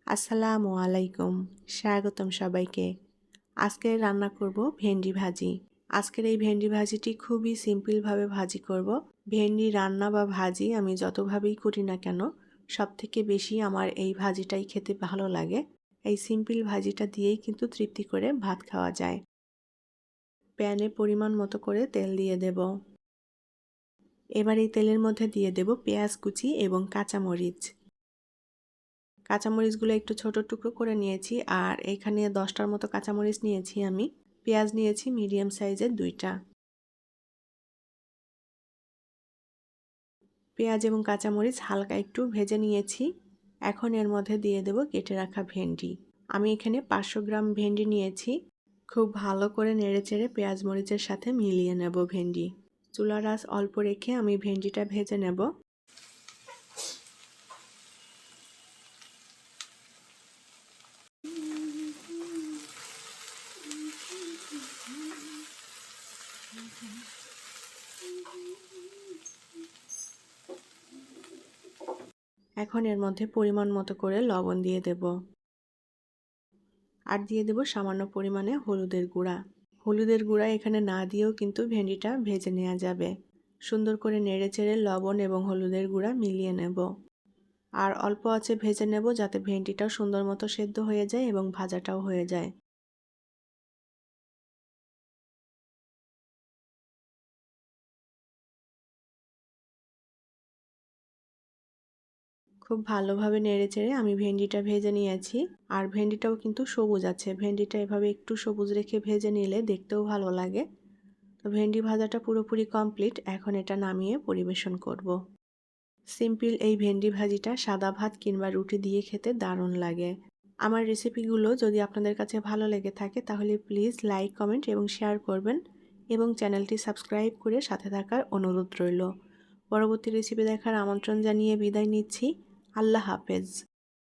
আসসালামু আলাইকুম, স্বাগতম সবাইকে। আজকে রান্না করব ভেন্ডি ভাজি। আজকের এই ভেন্ডি ভাজিটি খুবই সিম্পলভাবে ভাজি করব। ভেন্ডি রান্না বা ভাজি আমি যতভাবেই করি না কেন, সবথেকে বেশি আমার এই ভাজিটাই খেতে ভালো লাগে। এই সিম্পল ভাজিটা দিয়েই কিন্তু তৃপ্তি করে ভাত খাওয়া যায়। প্যানে পরিমাণ মতো করে তেল দিয়ে দেব। এবার এই তেলের মধ্যে দিয়ে দেব পেঁয়াজ কুচি এবং কাঁচামরিচ। কাঁচামরিচগুলো একটু ছোট টুকরো করে নিয়েছি, আর এখানে 10টার মতো কাঁচামরিচ নিয়েছি আমি। পেঁয়াজ নিয়েছি মিডিয়াম সাইজের 2টা। পেঁয়াজ এবং কাঁচামরিচ হালকা একটু ভেজে নিয়েছি। এখন এর মধ্যে দিয়ে দেব কেটে রাখা ভেন্ডি। আমি এখানে 500 গ্রাম ভেন্ডি নিয়েছি। খুব ভালো করে নেড়েচেড়ে পেঁয়াজ মরিচের সাথে মিলিয়ে নেব ভেন্ডি। চুলার আঁচ অল্প রেখে আমি ভেন্ডিটা ভেজে নেব। এখন এর মধ্যে পরিমাণ মতো করে লবণ দিয়ে দেব, আর দিয়ে দেব সামান্য পরিমাণে হলুদের গুঁড়া। হলুদের গুঁড়া এখানে না দিয়েও কিন্তু ভেন্ডিটা ভেজে নেওয়া যাবে। সুন্দর করে নেড়েচেড়ে লবণ এবং হলুদের গুঁড়া মিলিয়ে নেব, আর অল্প আঁচে ভেজে নেব যাতে ভেন্ডিটাও সুন্দর মতো সেদ্ধ হয়ে যায় এবং ভাজাটাও হয়ে যায়। খুব ভালোভাবে নেড়েচেড়ে আমি ভেন্ডিটা ভেজে নিয়েছি, আর ভেন্ডিটাও কিন্তু সবুজ আছে। ভেন্ডিটা এভাবে একটু সবুজ রেখে ভেজে নিলে দেখতেও ভালো লাগে। তো ভেন্ডি ভাজাটা পুরোপুরি কমপ্লিট। এখন এটা নামিয়ে পরিবেশন করব। সিম্পল এই ভেন্ডি ভাজিটা সাদা ভাত কিংবা রুটি দিয়ে খেতে দারুণ লাগে। আমার রেসিপিগুলো যদি আপনাদের কাছে ভালো লেগে থাকে তাহলে প্লিজ লাইক, কমেন্ট এবং শেয়ার করবেন, এবং চ্যানেলটি সাবস্ক্রাইব করে সাথে থাকার অনুরোধ রইল। পরবর্তী রেসিপি দেখার আমন্ত্রণ জানিয়ে বিদায় নিচ্ছি। আল্লাহ হাফেজ।